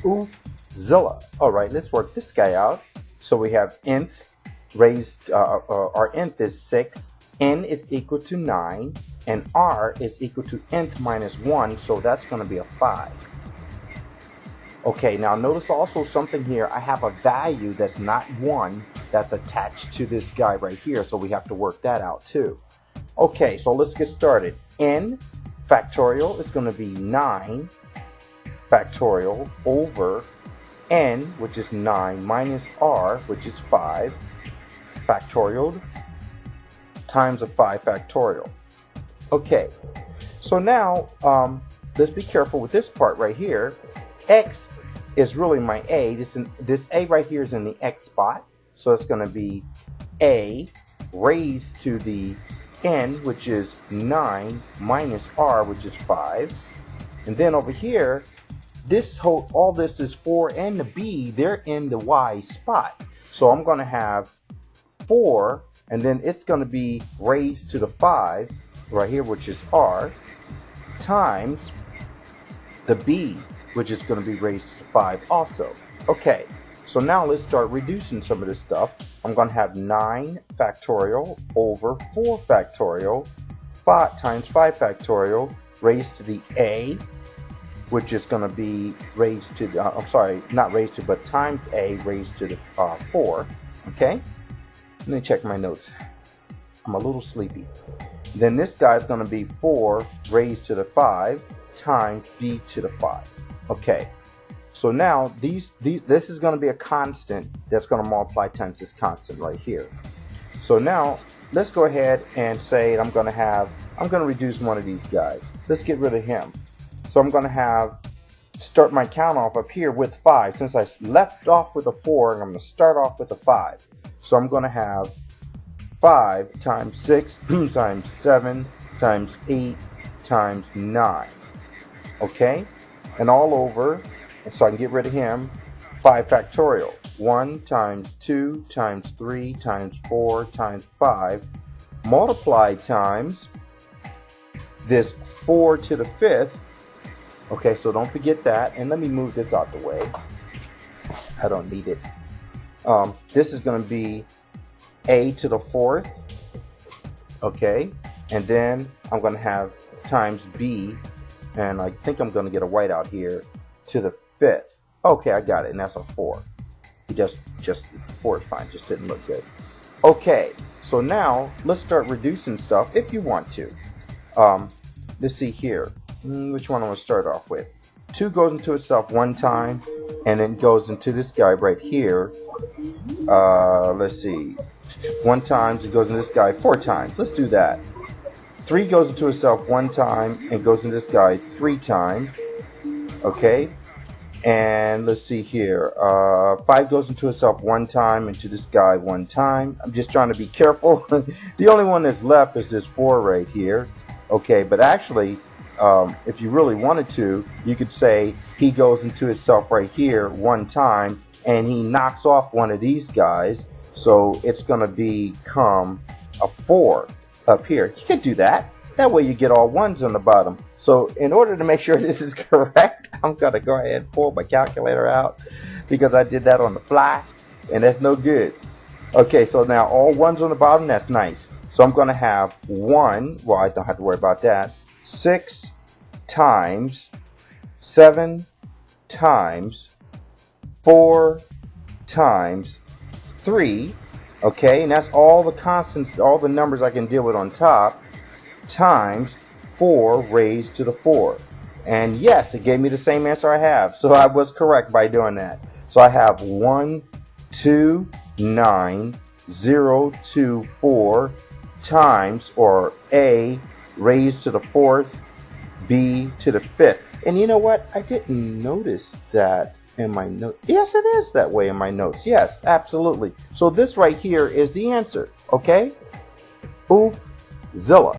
OOPZILLA. All right, let's work this guy out. So we have nth raised, our nth is 6, n is equal to 9, and r is equal to nth minus 1, so that's going to be a 5. Okay, now notice also something here. I have a value that's not 1 that's attached to this guy right here, so we have to work that out too. Okay, so let's get started. N factorial is going to be 9 factorial over n, which is 9, minus r, which is 5 factorial, times a 5 factorial. Okay, so now let's be careful with this part right here. X is really my a. This a right here is in the x spot, so it's going to be a raised to the n, which is 9, minus r, which is 5. And then over here, all this is 4 and the b, they're in the y spot. So I'm going to have 4, and then it's going to be raised to the 5 right here, which is r, times the b, which is going to be raised to 5 also. Okay, so now let's start reducing some of this stuff. I'm going to have 9 factorial over 4 factorial, 5 times 5 factorial, raised to the a, which is going to be raised to, I'm sorry, not raised to, but times a raised to the 4. Okay, let me check my notes. I'm a little sleepy. Then this guy is going to be 4 raised to the 5 times b to the 5. Okay, so now this is going to be a constant that's going to multiply times this constant right here. So now let's go ahead and say I'm going to reduce one of these guys. Let's get rid of him. So I'm going to start my count off up here with 5. Since I left off with a 4, I'm going to start off with a 5. So I'm going to have 5 times 6 times 7 times 8 times 9. Okay? And all over, so I can get rid of him, 5 factorial. 1 times 2 times 3 times 4 times 5 multiplied times this 4 to the 5th. Okay, so don't forget that. And let me move this out the way. I don't need it. This is going to be a to the 4th. Okay, and then I'm going to have times b, and I think I'm going to get a white out here, to the 5th. Okay, I got it, and that's a 4. Just 4 is fine, just didn't look good. Okay, so now let's start reducing stuff if you want to. Let's see here. Which one I'm going to start off with? 2 goes into itself 1 time, and then goes into this guy right here. Let's see. 1 times, it goes into this guy 4 times. Let's do that. 3 goes into itself 1 time and goes into this guy 3 times. Okay. And let's see here. 5 goes into itself 1 time, into this guy 1 time. I'm just trying to be careful. The only one that's left is this 4 right here. Okay, but actually, if you really wanted to, you could say he goes into itself right here 1 time, and he knocks off one of these guys, so it's going to become a 4 up here. You can do that. That way you get all 1s on the bottom. So in order to make sure this is correct, I'm going to go ahead and pull my calculator out, because I did that on the fly, and that's no good. Okay, so now all 1s on the bottom, that's nice. So I'm going to have 1, well, I don't have to worry about that, 6 times 7 times 4 times 3, okay, and that's all the constants, all the numbers I can deal with on top, times 4 raised to the 4. And yes, it gave me the same answer I have, so I was correct by doing that. So I have 1, 2, 9, 0, 2, 4 times, or a raised to the 4th, b to the 5th. And you know what? I didn't notice that in my notes. Yes, it is that way in my notes. Yes, absolutely. So this right here is the answer. Okay? OOPZILLA.